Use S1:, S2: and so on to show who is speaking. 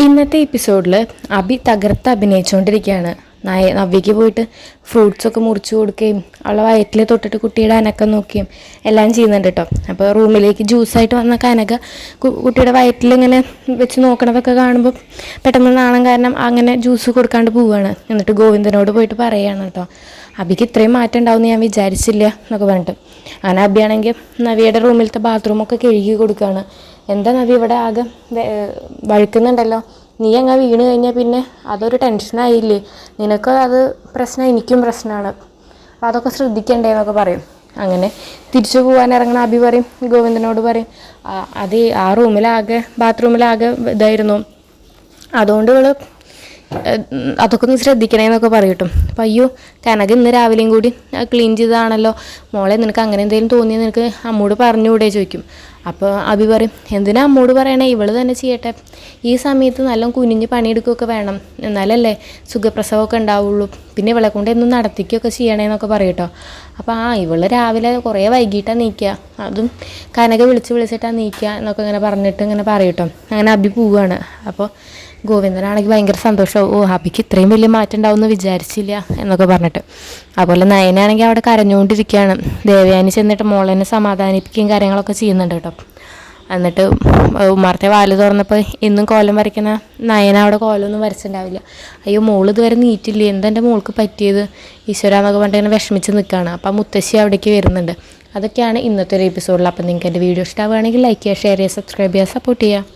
S1: ഇന്നത്തെ എപ്പിസോഡിൽ അഭി തകർത്ത് അഭിനയിച്ചുകൊണ്ടിരിക്കുകയാണ്. നവ്യയ്ക്ക് പോയിട്ട് ഫ്രൂട്ട്സൊക്കെ മുറിച്ച് കൊടുക്കുകയും അവളെ വയറ്റിൽ തൊട്ടിട്ട് കുട്ടിയുടെ അനക്കം നോക്കുകയും എല്ലാം ചെയ്യുന്നുണ്ട് കേട്ടോ. അപ്പോൾ റൂമിലേക്ക് ജ്യൂസായിട്ട് വന്ന കനക കുട്ടിയുടെ വയറ്റിലിങ്ങനെ വെച്ച് നോക്കണതൊക്കെ കാണുമ്പോൾ പെട്ടെന്ന് നാണം കാരണം അങ്ങനെ ജ്യൂസ് കൊടുക്കാണ്ട് പോവുകയാണ്. എന്നിട്ട് ഗോവിന്ദനോട് പോയിട്ട് പറയുകയാണ് കേട്ടോ, അഭിക്ക് ഇത്രയും മാറ്റം ഉണ്ടാവുമെന്ന് ഞാൻ വിചാരിച്ചില്ല എന്നൊക്കെ പറഞ്ഞിട്ട്. അങ്ങനെ അഭിയാണെങ്കിൽ നവിയുടെ റൂമിലത്തെ ബാത്റൂമൊക്കെ കഴുകി കൊടുക്കുകയാണ്. എന്താ നവി ഇവിടെ ആകെ വഴുക്കുന്നുണ്ടല്ലോ, നീ അങ്ങ് വീണ് കഴിഞ്ഞാൽ പിന്നെ അതൊരു ടെൻഷനായില്ലേ, നിനക്ക് അത് പ്രശ്നം, എനിക്കും പ്രശ്നമാണ്, അപ്പോൾ അതൊക്കെ ശ്രദ്ധിക്കണ്ടേ എന്നൊക്കെ പറയും. അങ്ങനെ തിരിച്ചു പോകാൻ ഇറങ്ങണ അഭി പറയും, ഗോവിന്ദനോട് പറയും, അത് ആ റൂമിലാകെ ബാത്റൂമിലാകെ ഇതായിരുന്നു, അതുകൊണ്ട് ഇവള് അതൊക്കെ ഒന്ന് ശ്രദ്ധിക്കണേന്നൊക്കെ പറയട്ടും. അപ്പം അയ്യോ കനക ഇന്ന് രാവിലെയും കൂടി ക്ലീൻ ചെയ്തതാണല്ലോ മോളെ, നിനക്ക് അങ്ങനെ എന്തെങ്കിലും തോന്നിയാൽ നിനക്ക് അമ്മോട് പറഞ്ഞുകൂടെ ചോദിക്കും. അപ്പോൾ അഭി പറയും, എന്തിനാ അമ്മോട് പറയണേ, ഇവള് തന്നെ ചെയ്യട്ടെ, ഈ സമയത്ത് നല്ല കുനിഞ്ഞ് പണിയെടുക്കുകയൊക്കെ വേണം, എന്നാലല്ലേ സുഖപ്രസവമൊക്കെ ഉണ്ടാവുള്ളൂ, പിന്നെ ഇവളെ കൊണ്ട് എന്നും നടത്തിക്കുകയൊക്കെ ചെയ്യണേന്നൊക്കെ പറയട്ടോ. അപ്പോൾ ഇവള് രാവിലെ കുറേ വൈകിട്ടാണ് നീക്കുക, അതും കനക വിളിച്ചിട്ടാണ് നീക്കുക എന്നൊക്കെ ഇങ്ങനെ പറഞ്ഞിട്ട് ഇങ്ങനെ പറയട്ടോ. അങ്ങനെ അഭി പോവുകയാണ്. അപ്പോൾ ഗോവിന്ദനാണെങ്കിൽ ഭയങ്കര സന്തോഷമാവും, ഓ അഭിക്ക് ഇത്രയും വലിയ മാറ്റം ഉണ്ടാവുമെന്ന് വിചാരിച്ചില്ല എന്നൊക്കെ പറഞ്ഞിട്ട്. അതുപോലെ നയനാണെങ്കിൽ അവിടെ കരഞ്ഞുകൊണ്ടിരിക്കുകയാണ്. ദേവയാനി ചെന്നിട്ട് മോളെന്നെ സമാധാനിപ്പിക്കുകയും കാര്യങ്ങളൊക്കെ ചെയ്യുന്നുണ്ട് കേട്ടോ. എന്നിട്ട് ഉമ്മാർത്തെ വാല് തുറന്നപ്പോൾ ഇന്നും കോലം വരയ്ക്കുന്ന നയന അവിടെ കോലമൊന്നും വരച്ചിട്ടുണ്ടാവില്ല. അയ്യോ മോൾ ഇതുവരെ നീറ്റില്ലേ, എന്താ എൻ്റെ മോൾക്ക് പറ്റിയത് ഈശ്വര എന്നൊക്കെ പറഞ്ഞിട്ട് ഇങ്ങനെ വിഷമിച്ച് നിൽക്കുകയാണ്. അപ്പം മുത്തശ്ശി അവിടേക്ക് വരുന്നുണ്ട്. അതൊക്കെയാണ് ഇന്നത്തെ ഒരു എപ്പിസോഡിൽ. അപ്പം നിങ്ങൾക്ക് എൻ്റെ വീഡിയോ ഇഷ്ടമാവുകയാണെങ്കിൽ ലൈക്ക് ചെയ്യുക, ഷെയർ ചെയ്യുക, സബ്സ്ക്രൈബ് ചെയ്യുക, സപ്പോർട്ട് ചെയ്യുക.